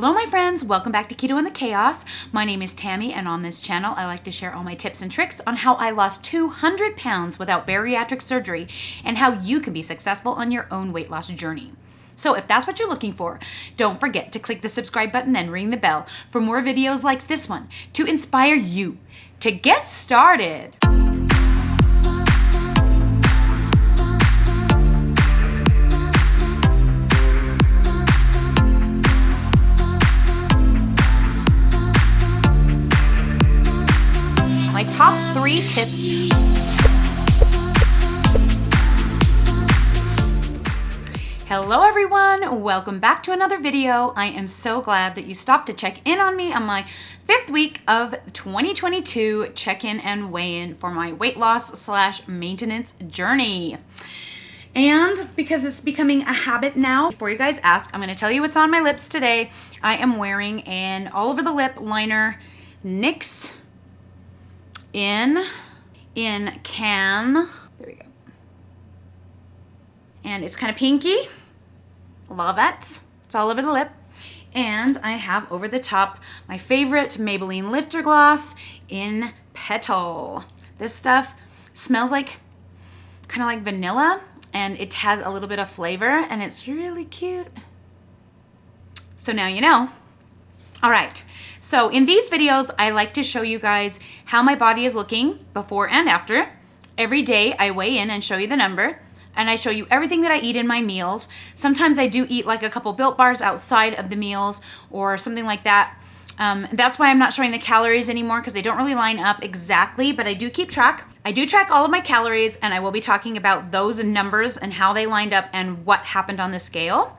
Hello my friends, welcome back to Keto and the Chaos. My name is Tammy, and on this channel I like to share all my tips and tricks on how I lost 200 pounds without bariatric surgery and how you can be successful on your own weight loss journey. So if that's what you're looking for, don't forget to click the subscribe button and ring the bell for more videos like this one to inspire you to get started. My top 3 tips. Hello everyone, welcome back to another video. I am so glad that you stopped to check in on me on my 5th week of 2022 check-in and weigh-in for my weight loss / maintenance journey. And because it's becoming a habit now, before you guys ask, I'm going to tell you what's on my lips today. I am wearing an all over the lip liner, NYX in can. There we go. And it's kind of pinky. Love it. It's all over the lip. And I have over the top my favorite Maybelline Lifter Gloss in Petal. This stuff smells like kind of like vanilla, and it has a little bit of flavor, and it's really cute. So now you know. All right, so in these videos, I like to show you guys how my body is looking before and after. Every day I weigh in and show you the number, and I show you everything that I eat in my meals. Sometimes I do eat like a couple Built Bars outside of the meals or something like that. That's why I'm not showing the calories anymore, because they don't really line up exactly, but I do keep track. I do track all of my calories, and I will be talking about those numbers and how they lined up and what happened on the scale.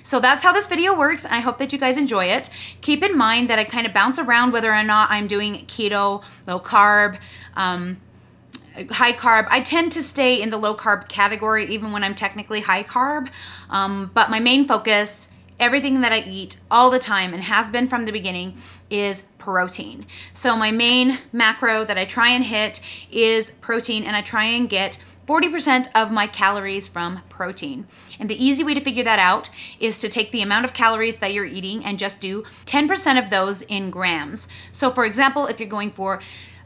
So that's how this video works, and I hope that you guys enjoy it. Keep in mind that I kind of bounce around whether or not I'm doing keto, low carb, high carb. I tend to stay in the low carb category even when I'm technically high carb, but my main focus, everything that I eat all the time and has been from the beginning, is protein. So my main macro that I try and hit is protein, and I try and get 40% of my calories from protein. And the easy way to figure that out is to take the amount of calories that you're eating and just do 10% of those in grams. So for example, if you're going for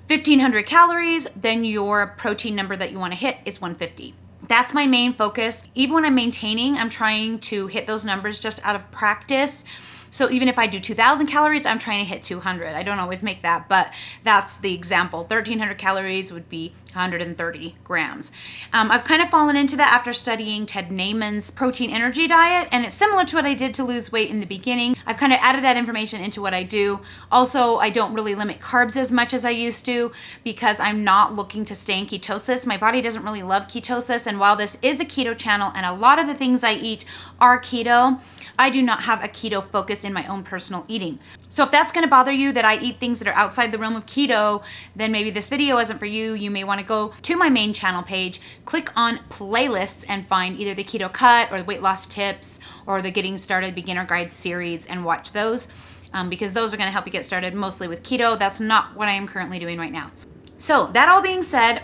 1,500 calories, then your protein number that you want to hit is 150. That's my main focus. Even when I'm maintaining, I'm trying to hit those numbers just out of practice. So even if I do 2,000 calories, I'm trying to hit 200. I don't always make that, but that's the example. 1,300 calories would be 130 grams. I've kind of fallen into that after studying Ted Naiman's protein energy diet, and it's similar to what I did to lose weight in the beginning. I've kind of added that information into what I do. Also, I don't really limit carbs as much as I used to because I'm not looking to stay in ketosis. My body doesn't really love ketosis, and while this is a keto channel and a lot of the things I eat are keto, I do not have a keto focus in my own personal eating. So if that's going to bother you that I eat things that are outside the realm of keto, then maybe this video isn't for you. You may want to go to my main channel page, click on playlists, and find either the Keto Cut or the Weight Loss Tips or the Getting Started Beginner Guide series and watch those, because those are going to help you get started mostly with keto. That's not what I am currently doing right now. So that all being said,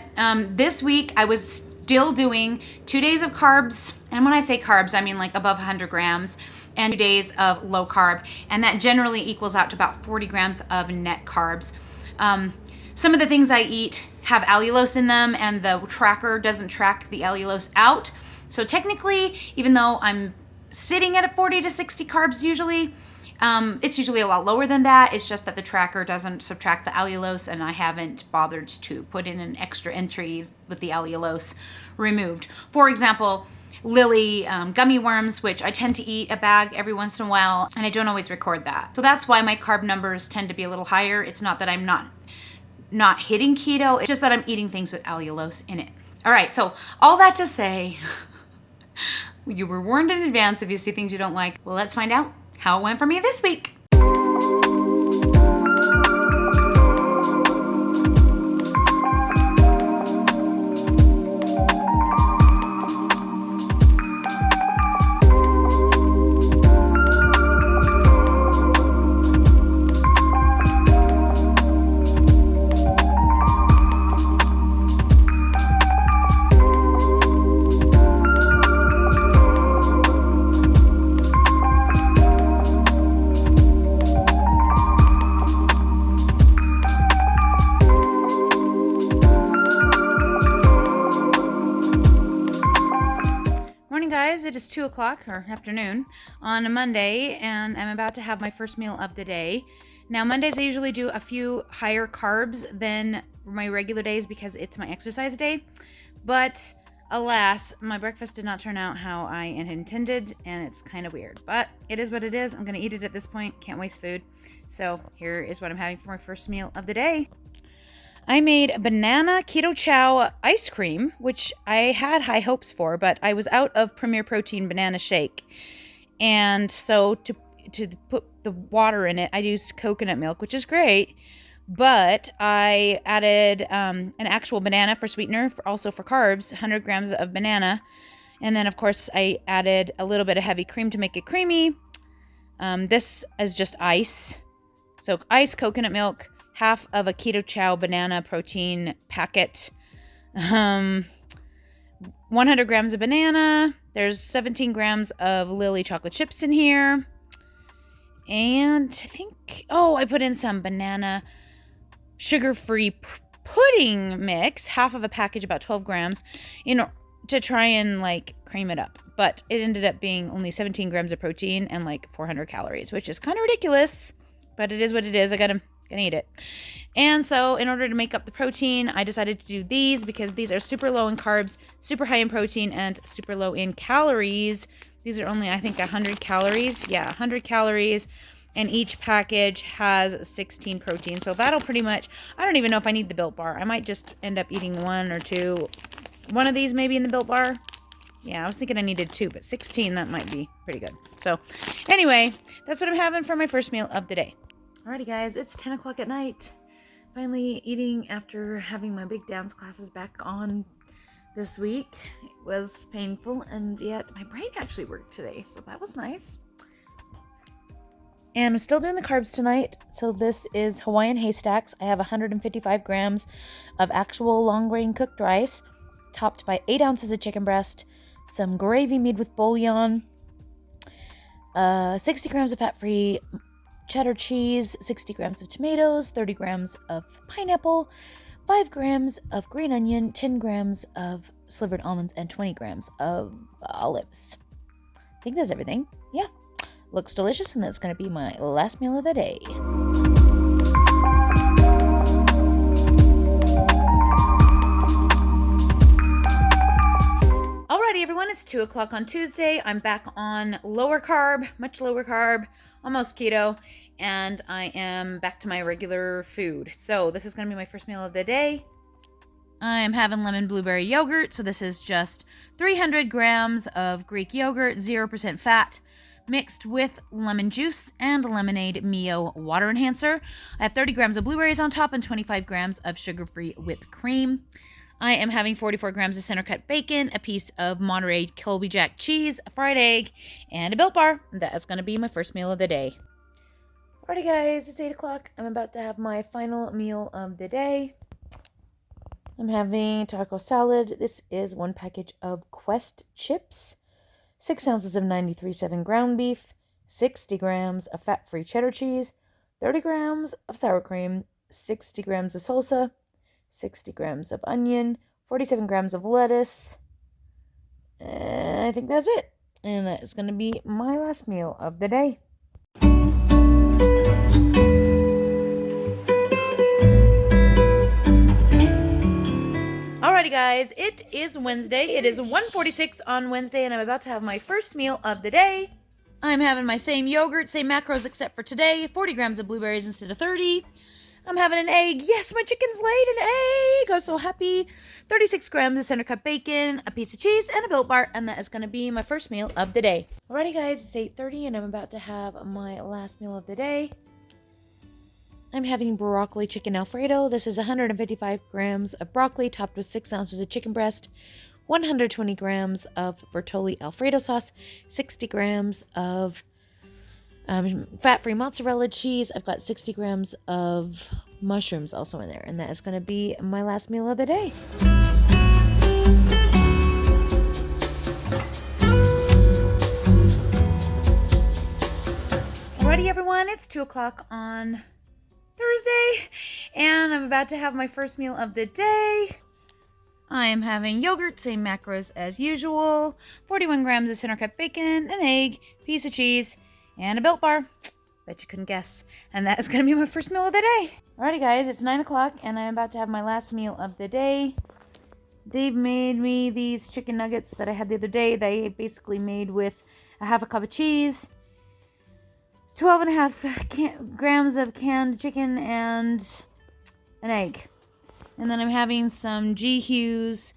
this week I was still doing 2 days of carbs. And when I say carbs, I mean like above 100 grams. And 2 days of low carb, and that generally equals out to about 40 grams of net carbs. Some of the things I eat have allulose in them, and the tracker doesn't track the allulose out. So technically, even though I'm sitting at a 40 to 60 carbs usually, it's usually a lot lower than that. It's just that the tracker doesn't subtract the allulose, and I haven't bothered to put in an extra entry with the allulose removed. For example, Lily gummy worms, which I tend to eat a bag every once in a while, and I don't always record that. So that's why my carb numbers tend to be a little higher. It's not that I'm not hitting keto, it's just that I'm eating things with allulose in it. All right, so all that to say, you were warned in advance if you see things you don't like. Well, let's find out how it went for me this week. It is 2 o'clock or afternoon on a Monday, and I'm about to have my first meal of the day. Now, Mondays I usually do a few higher carbs than my regular days because it's my exercise day. But alas, my breakfast did not turn out how I intended, and it's kind of weird. But it is what it is. I'm going to eat it at this point. Can't waste food. So here is what I'm having for my first meal of the day. I made banana keto chow ice cream, which I had high hopes for, but I was out of Premier Protein banana shake. And so to put the water in it, I used coconut milk, which is great. But I added an actual banana for sweetener, also for carbs, 100 grams of banana. And then, of course, I added a little bit of heavy cream to make it creamy. This is just ice. So ice, coconut milk, half of a keto chow banana protein packet, 100 grams of banana. There's 17 grams of Lily chocolate chips in here. And I think, I put in some banana sugar-free pudding mix, half of a package, about 12 grams, to try and cream it up. But it ended up being only 17 grams of protein and 400 calories, which is kind of ridiculous, but it is what it is. Gonna eat it. And so in order to make up the protein, I decided to do these because these are super low in carbs, super high in protein, and super low in calories. These are only, I think, 100 calories. Yeah, 100 calories. And each package has 16 protein. So that'll pretty much, I don't even know if I need the Built Bar. I might just end up eating one or two. One of these maybe in the Built Bar. Yeah, I was thinking I needed 2, but 16, that might be pretty good. So anyway, that's what I'm having for my first meal of the day. Alrighty guys, it's 10 o'clock at night. Finally eating after having my big dance classes back on this week. It was painful, and yet my brain actually worked today, so that was nice. And I'm still doing the carbs tonight. So this is Hawaiian haystacks. I have 155 grams of actual long grain cooked rice, topped by 8 ounces of chicken breast, some gravy made with bouillon, 60 grams of fat-free cheddar cheese, 60 grams of tomatoes, 30 grams of pineapple, 5 grams of green onion, 10 grams of slivered almonds, and 20 grams of olives. I think that's everything. Yeah. Looks delicious, and that's going to be my last meal of the day. Alrighty, everyone, it's 2 o'clock on Tuesday. I'm back on lower carb, much lower carb, almost keto, and I am back to my regular food. So this is going to be my first meal of the day. I'm having lemon blueberry yogurt. So this is just 300 grams of Greek yogurt, 0% fat, mixed with lemon juice and lemonade Mio water enhancer. I have 30 grams of blueberries on top and 25 grams of sugar-free whipped cream. I am having 44 grams of center-cut bacon, a piece of Monterey Colby Jack cheese, a fried egg, and a Built Bar. That is going to be my first meal of the day. Alrighty guys, it's 8 o'clock. I'm about to have my final meal of the day. I'm having taco salad. This is 1 package of Quest chips, 6 ounces of 93.7 ground beef, 60 grams of fat-free cheddar cheese, 30 grams of sour cream, 60 grams of salsa, 60 grams of onion, 47 grams of lettuce, and I think that's it. And that is going to be my last meal of the day. Alrighty guys, it is Wednesday. It is 1:46 on Wednesday, and I'm about to have my first meal of the day. I'm having my same yogurt, same macros except for today, 40 grams of blueberries instead of 30. I'm having an egg. Yes, my chicken's laid an egg. I'm so happy. 36 grams of center-cut bacon, a piece of cheese, and a Built Bar, and that is going to be my first meal of the day. Alrighty guys, it's 8:30, and I'm about to have my last meal of the day. I'm having broccoli chicken Alfredo. This is 155 grams of broccoli topped with 6 ounces of chicken breast, 120 grams of Bertolli Alfredo sauce, 60 grams of fat-free mozzarella cheese. I've got 60 grams of mushrooms also in there, and that is going to be my last meal of the day. Alrighty everyone, it's 2 o'clock on Thursday, and I'm about to have my first meal of the day. I am having yogurt, same macros as usual, 41 grams of center cut bacon, an egg, piece of cheese, and a Built Bar. Bet you couldn't guess. And that is going to be my first meal of the day. Alrighty guys, it's 9 o'clock and I'm about to have my last meal of the day. They've made me these chicken nuggets that I had the other day. They basically made with a half a cup of cheese, 12 and a half grams of canned chicken, and an egg. And then I'm having some G. Hughes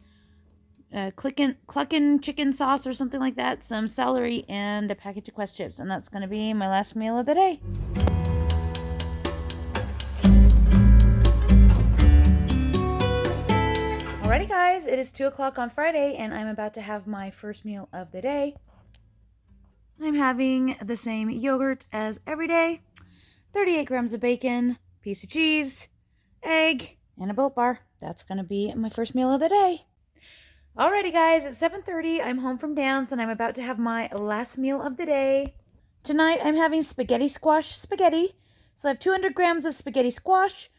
cluckin' chicken sauce or something like that, some celery, and a package of Quest chips. And that's going to be my last meal of the day. Alrighty guys, it is 2 o'clock on Friday and I'm about to have my first meal of the day. I'm having the same yogurt as every day, 38 grams of bacon, piece of cheese, egg, and a Built Bar. That's going to be my first meal of the day. Alrighty guys, it's 7:30. I'm home from dance and I'm about to have my last meal of the day. Tonight I'm having spaghetti squash spaghetti. So I have 200 grams of spaghetti squash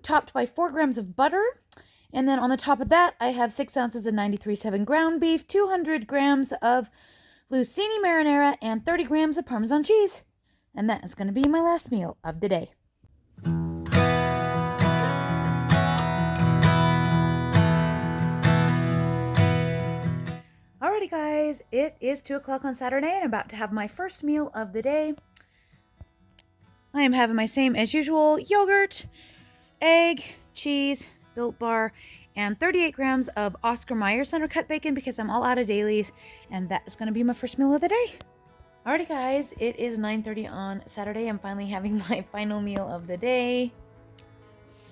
topped by 4 grams of butter. And then on the top of that, I have 6 ounces of 93.7 ground beef, 200 grams of Lucini marinara, and 30 grams of Parmesan cheese. And that is going to be my last meal of the day. Alrighty guys, it is 2 o'clock on Saturday and I'm about to have my first meal of the day. I am having my same as usual yogurt, egg, cheese, Built Bar, and 38 grams of Oscar Mayer center cut bacon because I'm all out of dailies, and that is going to be my first meal of the day. Alrighty guys, it is 9:30 on Saturday. I'm finally having my final meal of the day.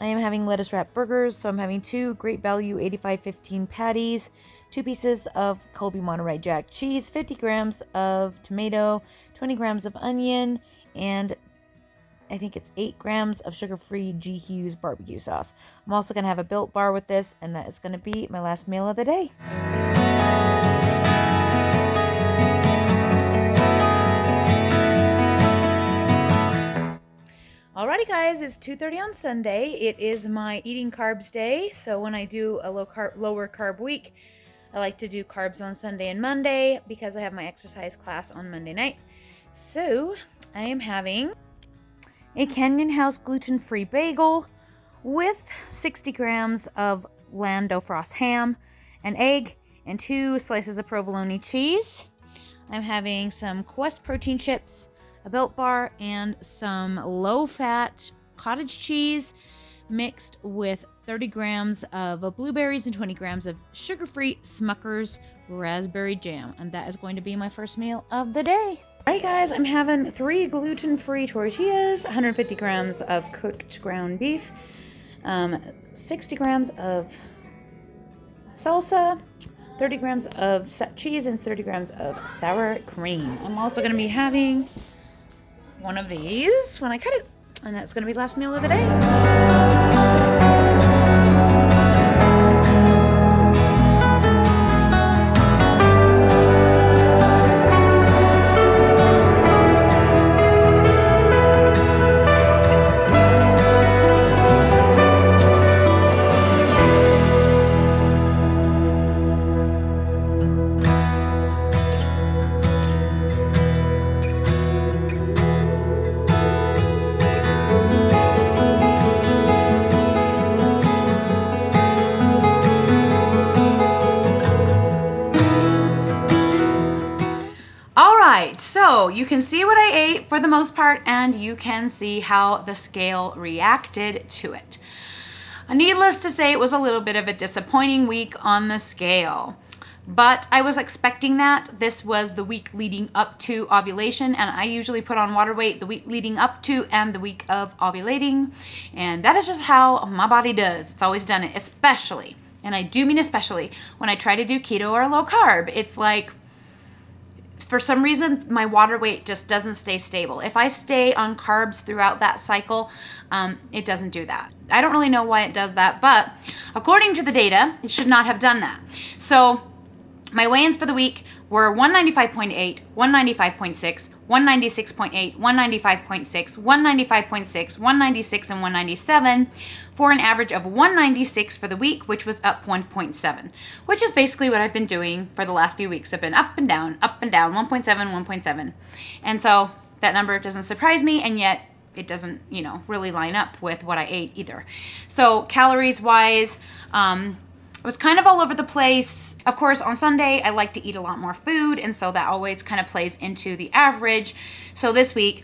I am having lettuce wrap burgers, so I'm having 2 Great Value 85/15 patties, 2 pieces of Colby Monterey Jack cheese, 50 grams of tomato, 20 grams of onion, and I think it's 8 grams of sugar-free G. Hughes barbecue sauce. I'm also going to have a Built Bar with this, and that is going to be my last meal of the day. Alrighty guys, it's 2:30 on Sunday. It is my eating carbs day, so when I do a lower carb week, I like to do carbs on Sunday and Monday because I have my exercise class on Monday night. So I am having a Canyon House gluten-free bagel with 60 grams of Lando Frost ham, an egg, and 2 slices of provolone cheese. I'm having some Quest protein chips, a Built Bar, and some low-fat cottage cheese mixed with 30 grams of blueberries and 20 grams of sugar-free Smucker's raspberry jam. And that is going to be my first meal of the day. Alright guys, I'm having 3 gluten-free tortillas, 150 grams of cooked ground beef, 60 grams of salsa, 30 grams of set cheese, and 30 grams of sour cream. I'm also going to be having one of these when I cut it, and that's going to be the last meal of the day. So you can see what I ate for the most part, and you can see how the scale reacted to it. Needless to say, it was a little bit of a disappointing week on the scale, but I was expecting that. This was the week leading up to ovulation, and I usually put on water weight the week leading up to and the week of ovulating, and that is just how my body does. It's always done it, especially, and I do mean especially, when I try to do keto or low carb. It's like, for some reason, my water weight just doesn't stay stable. If I stay on carbs throughout that cycle, it doesn't do that. I don't really know why it does that, but according to the data, it should not have done that. So my weigh-ins for the week were 195.8, 195.6, 196.8, 195.6, 195.6, 196, and 197 for an average of 196 for the week, which was up 1.7, which is basically what I've been doing for the last few weeks. I've been up and down, 1.7, 1.7. And so that number doesn't surprise me, and yet it doesn't, really line up with what I ate either. So calories wise, I was kind of all over the place. Of course, on Sunday, I like to eat a lot more food, and so that always kind of plays into the average. So this week,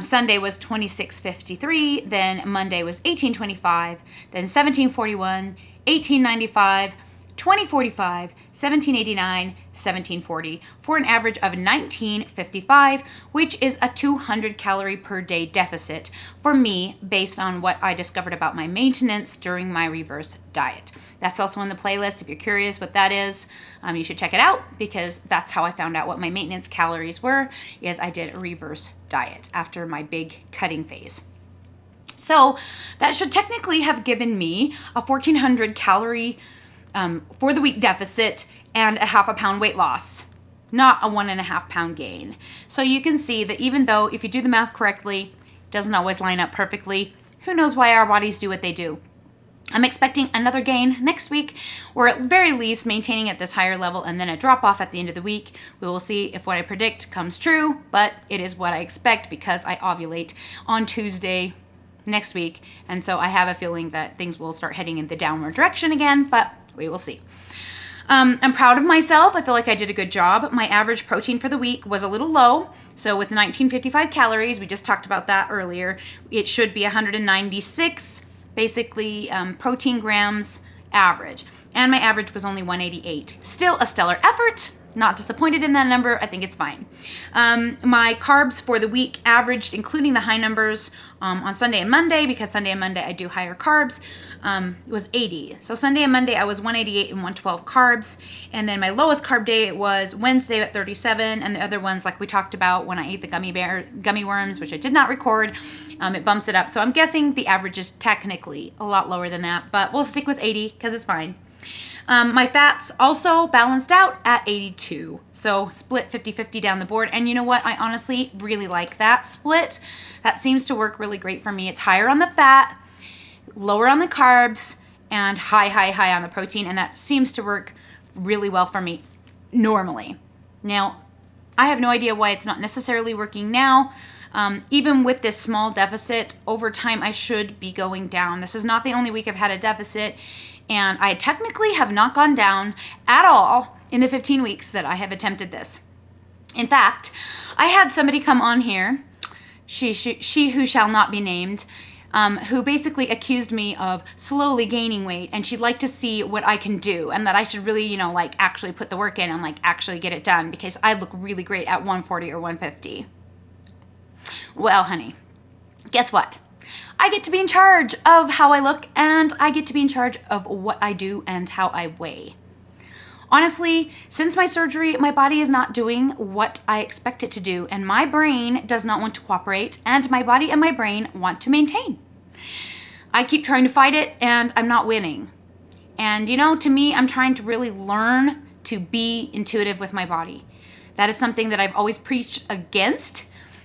Sunday was 26.53, then Monday was 18.25, then 17.41, 18.95, 20.45, 17.89, 17.40 for an average of 19.55, which is a 200 calorie per day deficit for me based on what I discovered about my maintenance during my reverse diet. That's also in the playlist. If you're curious what that is, you should check it out, because that's how I found out what my maintenance calories were, is I did a reverse diet after my big cutting phase. So that should technically have given me a 1,400 calorie for the week deficit and a 0.5 pound weight loss, not a 1.5 pound gain. So you can see that even though if you do the math correctly, it doesn't always line up perfectly. Who knows why our bodies do what they do? I'm expecting another gain next week, or at very least maintaining at this higher level, and then a drop off at the end of the week. We will see if what I predict comes true, but it is what I expect because I ovulate on Tuesday next week. And so I have a feeling that things will start heading in the downward direction again, but we will see. I'm proud of myself. I feel like I did a good job. My average protein for the week was a little low. So with 1955 calories, we just talked about that earlier, it should be 196 basically protein grams average. And my average was only 188. Still a stellar effort. Not disappointed in that number. I think it's fine. My carbs for the week averaged, including the high numbers on Sunday and Monday, because Sunday and Monday I do higher carbs, was 80. So Sunday and Monday I was 188 and 112 carbs. And then my lowest carb day was Wednesday at 37. And the other ones, like we talked about when I ate the gummy worms, which I did not record, it bumps it up. So I'm guessing the average is technically a lot lower than that, but we'll stick with 80 because it's fine. My fats also balanced out at 82. So split 50-50 down the board. And you know what? I honestly really like that split. That seems to work really great for me. It's higher on the fat, lower on the carbs, and high on the protein. And that seems to work really well for me normally. Now, I have no idea why it's not necessarily working now. Even with this small deficit, over time I should be going down. This is not the only week I've had a deficit, and I technically have not gone down at all in the 15 weeks that I have attempted this. In fact, I had somebody come on here, she who shall not be named, who basically accused me of slowly gaining weight, and she'd like to see what I can do, and that I should really, actually put the work in and actually get it done, because I look really great at 140 or 150. Well, honey, guess what? I get to be in charge of how I look, and I get to be in charge of what I do and how I weigh. Honestly, since my surgery, my body is not doing what I expect it to do, and my brain does not want to cooperate, and my body and my brain want to maintain. I keep trying to fight it, and I'm not winning. And to me, I'm trying to really learn to be intuitive with my body. That is something that I've always preached against.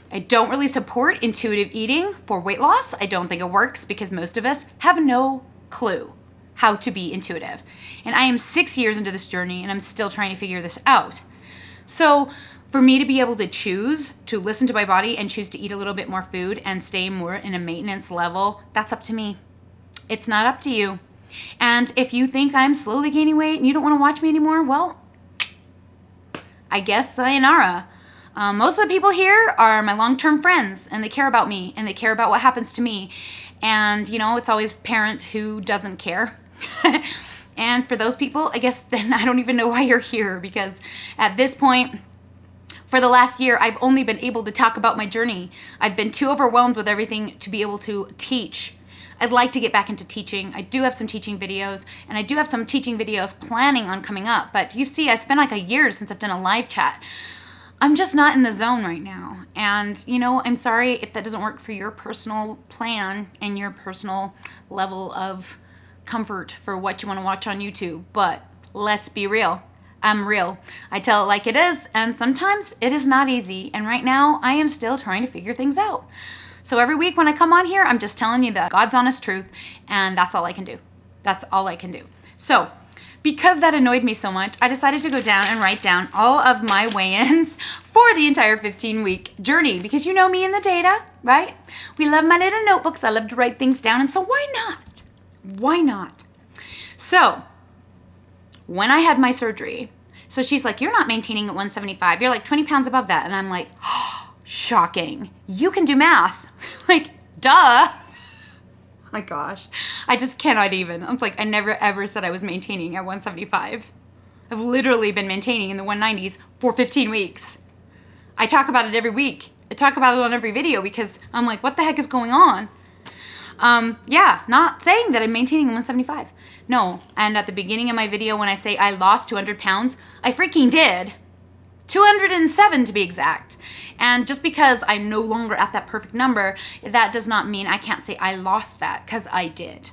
I don't really support intuitive eating for weight loss. I don't think it works because most of us have no clue how to be intuitive. And I am 6 years into this journey, and I'm still trying to figure this out. So for me to be able to choose to listen to my body and choose to eat a little bit more food and stay more in a maintenance level, that's up to me. It's not up to you. And if you think I'm slowly gaining weight and you don't want to watch me anymore, well, I guess sayonara. Most of the people here are my long-term friends, and they care about me, and they care about what happens to me. And, it's always parent who doesn't care. And for those people, I guess then I don't even know why you're here, because at this point, for the last year, I've only been able to talk about my journey. I've been too overwhelmed with everything to be able to teach. I'd like to get back into teaching. I do have some teaching videos, and I do have some teaching videos planning on coming up. But you see, I spent a year since I've done a live chat. I'm just not in the zone right now. And, I'm sorry if that doesn't work for your personal plan and your personal level of comfort for what you want to watch on YouTube. But let's be real. I'm real. I tell it like it is, and sometimes it is not easy. And right now, I am still trying to figure things out. So every week when I come on here, I'm just telling you the God's honest truth, and that's all I can do. That's all I can do. So because that annoyed me so much, I decided to go down and write down all of my weigh-ins for the entire 15-week journey, because you know me and the data, right? We love my little notebooks. I love to write things down, and so why not? Why not? So when I had my surgery, so she's like, you're not maintaining at 175. You're like 20 pounds above that. And I'm like, oh, shocking. You can do math. Like, duh. Oh my gosh. I just cannot even. I'm like, I never ever said I was maintaining at 175. I've literally been maintaining in the 190s for 15 weeks. I talk about it every week. I talk about it on every video because I'm like, what the heck is going on? Yeah, not saying that I'm maintaining 175. No, and at the beginning of my video when I say I lost 200 pounds, I freaking did. 207 to be exact. And just because I'm no longer at that perfect number, that does not mean I can't say I lost that, because I did.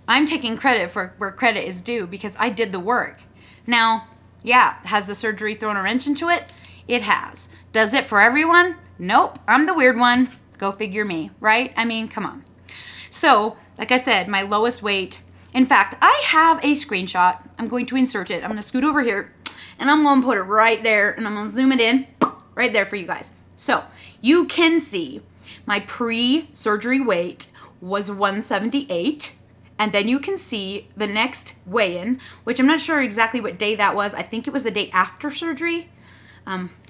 I'm taking credit for where credit is due because I did the work. Now, yeah, has the surgery thrown a wrench into it? It has. Does it for everyone? Nope, I'm the weird one. Go figure me, right? I mean, come on. So, like I said, my lowest weight, in fact, I have a screenshot. I'm going to insert it. I'm going to scoot over here and I'm going to put it right there and I'm going to zoom it in right there for you guys. So you can see my pre-surgery weight was 178. And then you can see the next weigh-in, which I'm not sure exactly what day that was. I think it was the day after surgery.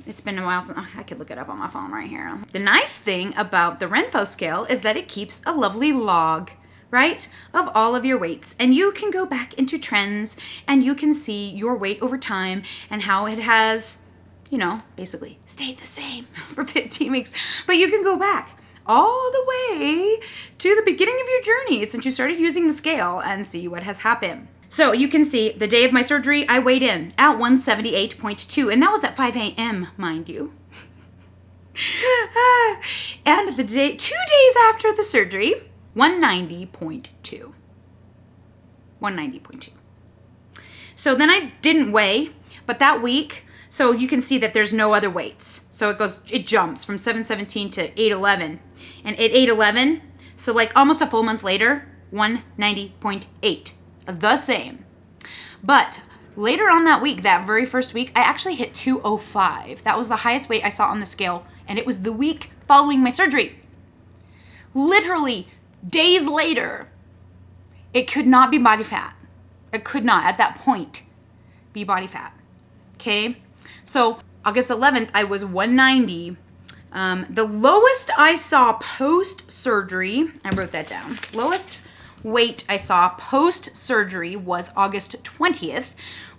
It's been a while since I could look it up on my phone right here. The nice thing about the Renfo scale is that it keeps a lovely log, right, of all of your weights. And you can go back into trends and you can see your weight over time and how it has, you know, basically stayed the same for 15 weeks. But you can go back all the way to the beginning of your journey since you started using the scale and see what has happened. So you can see the day of my surgery, I weighed in at 178.2, and that was at 5 a.m., mind you. And the day, 2 days after the surgery, 190.2. 190.2. So then I didn't weigh, but that week, so you can see that there's no other weights. So it jumps from 717 to 811. And at 811, so like almost a full month later, 190.8. The same. But later on that week, that very first week, I actually hit 205. That was the highest weight I saw on the scale, and it was the week following my surgery. Literally days later, it could not be body fat. It could not, at that point, be body fat. Okay? So August 11th, I was 190. The lowest I saw post-surgery, I wrote that down, lowest weight I saw post-surgery was August 20th,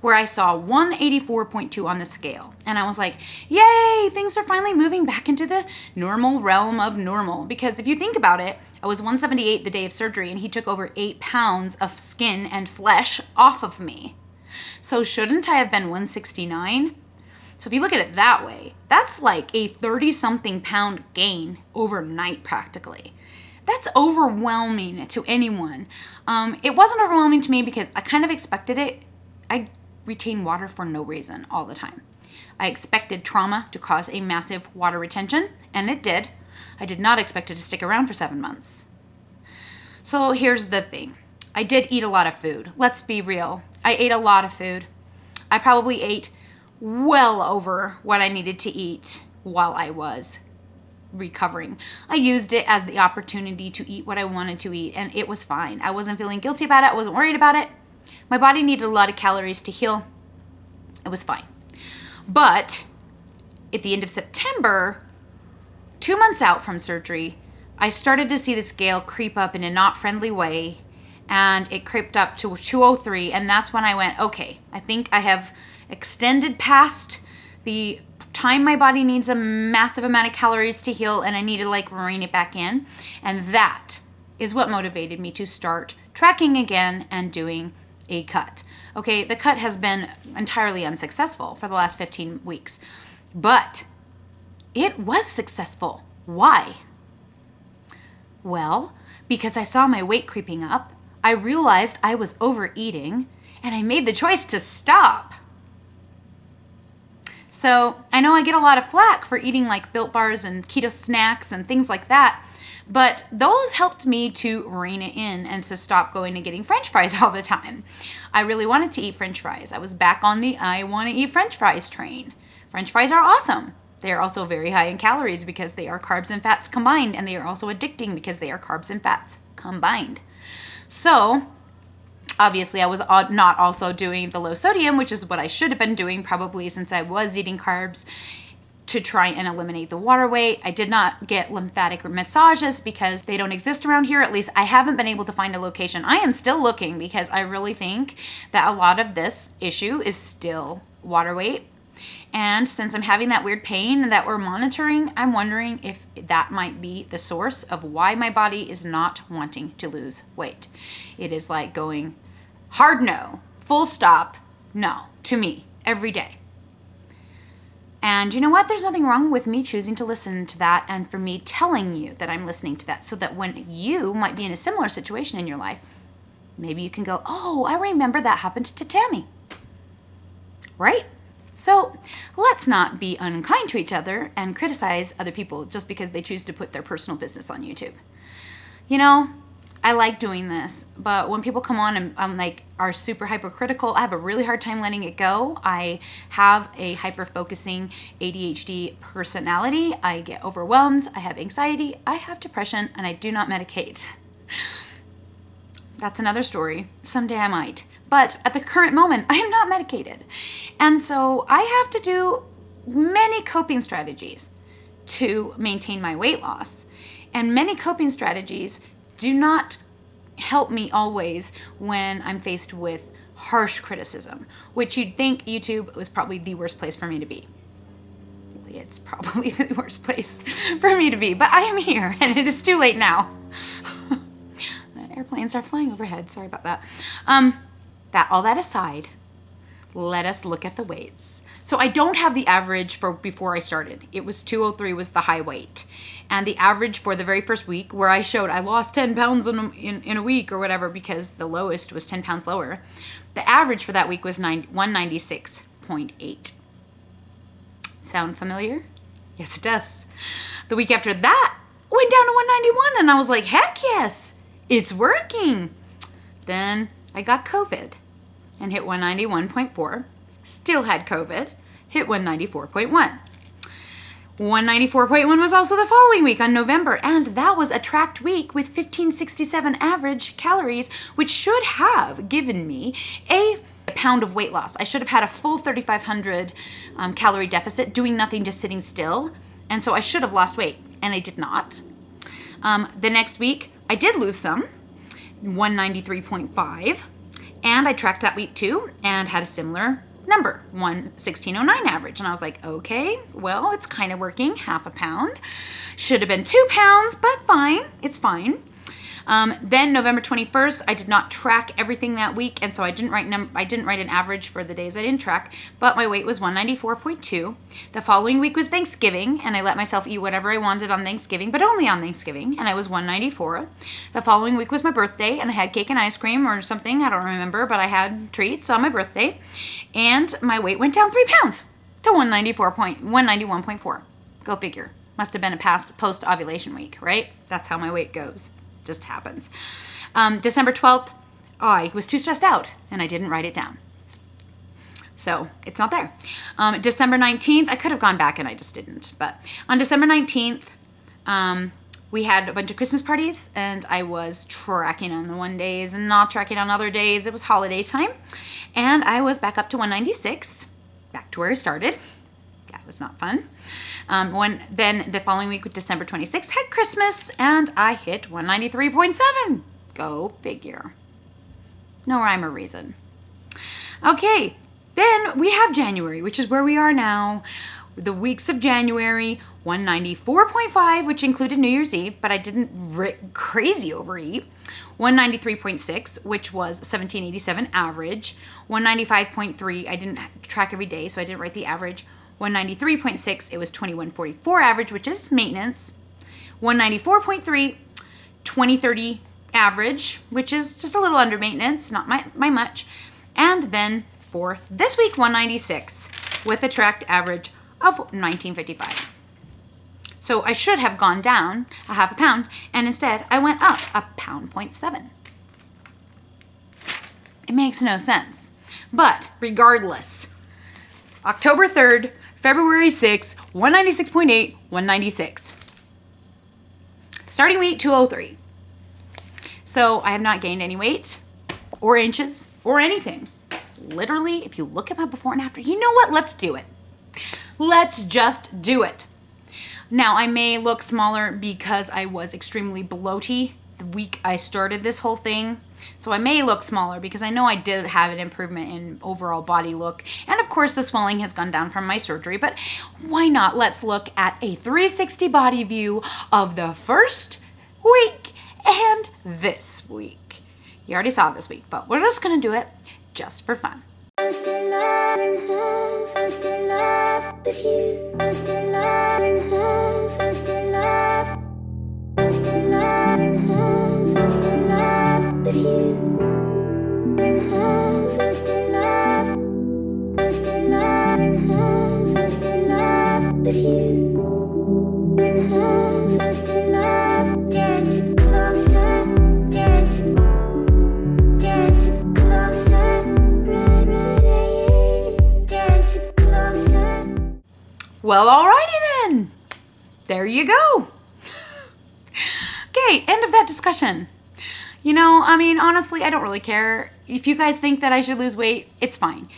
where I saw 184.2 on the scale. And I was like, yay, things are finally moving back into the normal realm of normal. Because if you think about it, I was 178 the day of surgery, and he took over 8 pounds of skin and flesh off of me. So shouldn't I have been 169? So if you look at it that way, that's like a 30-something pound gain overnight practically. That's overwhelming to anyone. It wasn't overwhelming to me because I kind of expected it. I retain water for no reason all the time. I expected trauma to cause a massive water retention, and it did. I did not expect it to stick around for 7 months. So here's the thing. I did eat a lot of food. Let's be real. I ate a lot of food. I probably ate well over what I needed to eat while I was recovering. I used it as the opportunity to eat what I wanted to eat, and it was fine. I wasn't feeling guilty about it. I wasn't worried about it. My body needed a lot of calories to heal. It was fine. But at the end of September, 2 months out from surgery, I started to see the scale creep up in a not friendly way, and it crept up to 203, and that's when I went, okay, I think I have extended past the time my body needs a massive amount of calories to heal, and I need to like rein it back in. And that is what motivated me to start tracking again and doing a cut. Okay, the cut has been entirely unsuccessful for the last 15 weeks, but it was successful. Why? Well, because I saw my weight creeping up, I realized I was overeating, and I made the choice to stop. So I know I get a lot of flack for eating like Built Bars and keto snacks and things like that, but those helped me to rein it in and to stop going and getting French fries all the time. I really wanted to eat French fries. I was back on the I want to eat French fries train. French fries are awesome. They are also very high in calories because they are carbs and fats combined, and they are also addicting because they are carbs and fats combined. So obviously I was not also doing the low sodium, which is what I should have been doing probably since I was eating carbs to try and eliminate the water weight. I did not get lymphatic massages because they don't exist around here. At least I haven't been able to find a location. I am still looking because I really think that a lot of this issue is still water weight. And since I'm having that weird pain that we're monitoring, I'm wondering if that might be the source of why my body is not wanting to lose weight. It is like going hard no, full stop, no, to me, every day. And you know what? There's nothing wrong with me choosing to listen to that and for me telling you that I'm listening to that so that when you might be in a similar situation in your life, maybe you can go, oh, I remember that happened to Tammi. Right? So let's not be unkind to each other and criticize other people just because they choose to put their personal business on YouTube. You know, I like doing this, but when people come on and are super hypercritical, I have a really hard time letting it go. I have a hyper-focusing ADHD personality. I get overwhelmed. I have anxiety. I have depression, and I do not medicate. That's another story. Someday I might. But at the current moment, I am not medicated. And so I have to do many coping strategies to maintain my weight loss. And many coping strategies do not help me always when I'm faced with harsh criticism, which you'd think YouTube was probably the worst place for me to be. It's probably the worst place for me to be, but I am here and it is too late now. The airplanes are flying overhead. Sorry about that. All that aside, let us look at the weights. So I don't have the average for before I started. It was 203 was the high weight. And the average for the very first week where I showed I lost 10 pounds in a week or whatever because the lowest was 10 pounds lower. The average for that week was 196.8. Sound familiar? Yes, it does. The week after that went down to 191 and I was like, heck yes, it's working. Then I got COVID and hit 191.4, still had COVID, hit 194.1. 194.1 was also the following week on November, and that was a tracked week with 1567 average calories, which should have given me a pound of weight loss. I should have had a full 3,500 calorie deficit, doing nothing, just sitting still, and so I should have lost weight, and I did not. The next week, I did lose some, 193.5, and I tracked that week too and had a similar number, 116.09 average. And I was like, okay, well, it's kind of working, half a pound. Should have been 2 pounds, but fine, it's fine. Then November 21st, I did not track everything that week, and so I didn't write an average for the days I didn't track, but my weight was 194.2. The following week was Thanksgiving, and I let myself eat whatever I wanted on Thanksgiving, but only on Thanksgiving, and I was 194. The following week was my birthday, and I had cake and ice cream or something, I don't remember, but I had treats on my birthday, and my weight went down 3 pounds to 191.4. Go figure. Must have been a post-ovulation week, right? That's how my weight goes. Just happens. December 12th, I was too stressed out and I didn't write it down. So it's not there. December 19th, I could have gone back and I just didn't. But on December 19th, we had a bunch of Christmas parties and I was tracking on the one days and not tracking on other days. It was holiday time. And I was back up to 196, back to where I started. That was not fun. Then the following week, December 26th, had Christmas, and I hit 193.7. Go figure. No rhyme or reason. Okay, then we have January, which is where we are now. The weeks of January, 194.5, which included New Year's Eve, but I didn't crazy overeat. 193.6, which was 1787 average. 195.3, I didn't track every day, so I didn't write the average. 193.6, it was 2144 average, which is maintenance. 194.3, 2030 average, which is just a little under maintenance, not by much. And then for this week, 196 with a tracked average of 1955. So I should have gone down a half a pound, and instead I went up a pound, 0.7. It makes no sense. But regardless, October 3rd, February 6th, 196.8, 196. Starting weight, 203. So I have not gained any weight or inches or anything. Literally, if you look at my before and after, you know what? Let's do it. Let's just do it. Now, I may look smaller because I was extremely bloaty the week I started this whole thing. So I may look smaller because I know I did have an improvement in overall body look. And of course, the swelling has gone down from my surgery. But why not? Let's look at a 360 body view of the first week and this week. You already saw it this week, but we're just going to do it just for fun. I'm still love, I'm still love with you. I'm still love, I'm still love. I'm still love, I'm still love with you. I'm still love, I'm still love, I'm still love with you. I'm still love, dance closer, dance closer. Well, alrighty then. There you go. Okay, end of that discussion. You know, I mean, honestly, I don't really care. If you guys think that I should lose weight, it's fine.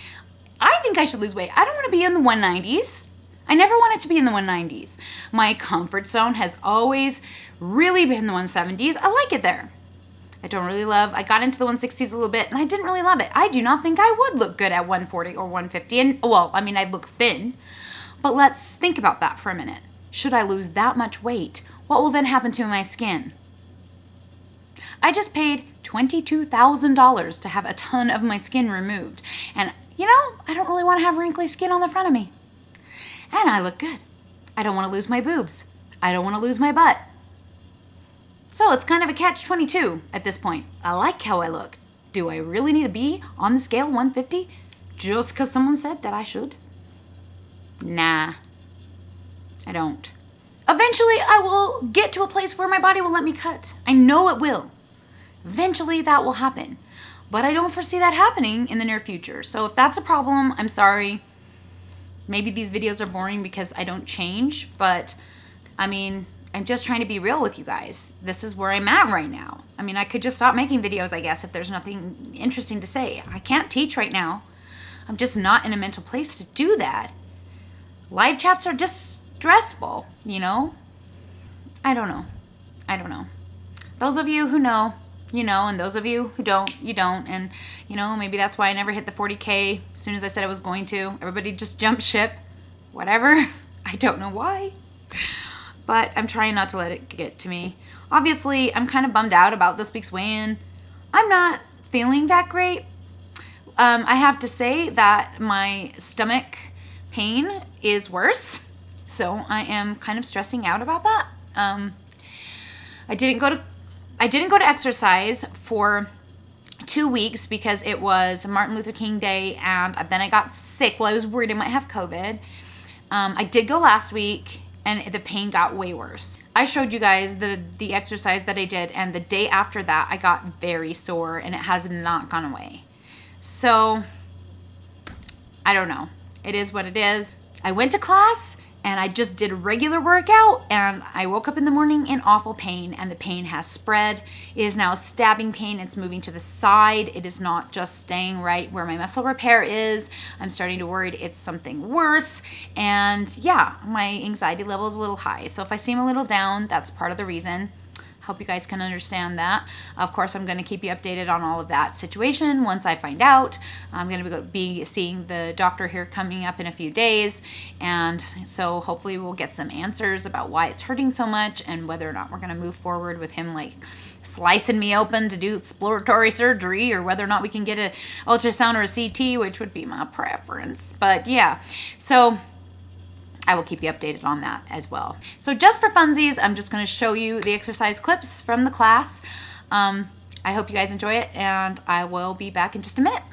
I think I should lose weight. I don't want to be in the 190s. I never wanted to be in the 190s. My comfort zone has always really been the 170s. I like it there. I got into the 160s a little bit and I didn't really love it. I do not think I would look good at 140 or 150. And well, I mean, I'd look thin, but let's think about that for a minute. Should I lose that much weight? What will then happen to my skin? I just paid $22,000 to have a ton of my skin removed. And you know, I don't really want to have wrinkly skin on the front of me. And I look good. I don't want to lose my boobs. I don't want to lose my butt. So it's kind of a catch-22 at this point. I like how I look. Do I really need to be on the scale 150 just because someone said that I should? Nah, I don't. Eventually, I will get to a place where my body will let me cut. I know it will. Eventually, that will happen. But I don't foresee that happening in the near future. So if that's a problem, I'm sorry. Maybe these videos are boring because I don't change. But, I mean, I'm just trying to be real with you guys. This is where I'm at right now. I mean, I could just stop making videos, I guess, if there's nothing interesting to say. I can't teach right now. I'm just not in a mental place to do that. Live chats are just stressful, you know? I don't know. Those of you who know, you know, and those of you who don't, you don't. And, you know, maybe that's why I never hit the 40K as soon as I said I was going to. Everybody just jumped ship. Whatever. I don't know why. But I'm trying not to let it get to me. Obviously, I'm kind of bummed out about this week's weigh-in. I'm not feeling that great. I have to say that my stomach pain is worse. So I am kind of stressing out about that. I didn't go to exercise for 2 weeks because it was Martin Luther King Day, and then I got sick. Well, I was worried I might have COVID. I did go last week, and the pain got way worse. I showed you guys the exercise that I did, and the day after that, I got very sore, and it has not gone away. So, I don't know. It is what it is. I went to class, and I just did a regular workout, and I woke up in the morning in awful pain, and the pain has spread. It is now stabbing pain. It's moving to the side. It is not just staying right where my muscle repair is. I'm starting to worry it's something worse, and yeah, my anxiety level is a little high. So if I seem a little down, that's part of the reason. Hope you guys can understand that. Of course, I'm going to keep you updated on all of that situation once I find out. I'm going to be seeing the doctor here coming up in a few days. And so hopefully we'll get some answers about why it's hurting so much and whether or not we're going to move forward with him like slicing me open to do exploratory surgery, or whether or not we can get an ultrasound or a CT, which would be my preference. But yeah, so I will keep you updated on that as well. So just for funsies, I'm just going to show you the exercise clips from the class. I hope you guys enjoy it, and I will be back in just a minute.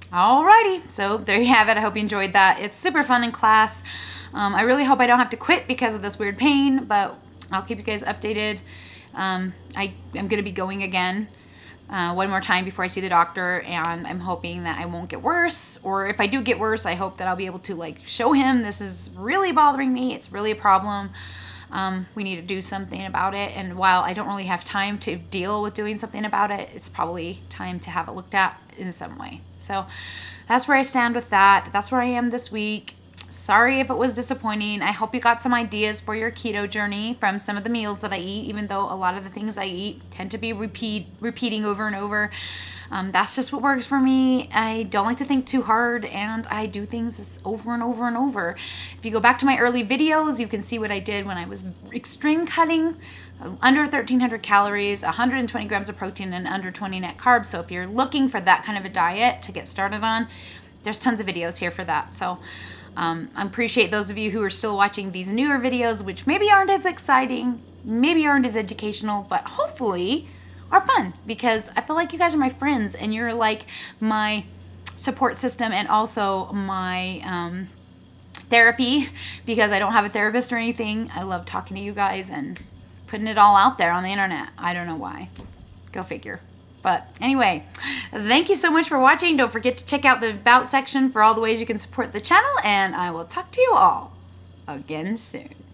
Alrighty, so there you have it. I hope you enjoyed that. It's super fun in class. I really hope I don't have to quit because of this weird pain, but I'll keep you guys updated. I am going to be going again one more time before I see the doctor, and I'm hoping that I won't get worse, or if I do get worse, I hope that I'll be able to like show him this is really bothering me. It's really a problem. We need to do something about it, and while I don't really have time to deal with doing something about it, it's probably time to have it looked at in some way. So that's where I stand with that. That's where I am this week. Sorry if it was disappointing. I hope you got some ideas for your keto journey from some of the meals that I eat, even though a lot of the things I eat tend to be repeating over and over. That's just what works for me. I don't like to think too hard, and I do things over and over and over. If you go back to my early videos, you can see what I did when I was extreme cutting, under 1,300 calories, 120 grams of protein, and under 20 net carbs. So if you're looking for that kind of a diet to get started on, there's tons of videos here for that. So I appreciate those of you who are still watching these newer videos, which maybe aren't as exciting, maybe aren't as educational, but hopefully are fun, because I feel like you guys are my friends and you're like my support system and also my therapy, because I don't have a therapist or anything. I love talking to you guys and putting it all out there on the internet. I don't know why. Go figure. But anyway, thank you so much for watching. Don't forget to check out the About section for all the ways you can support the channel, and I will talk to you all again soon.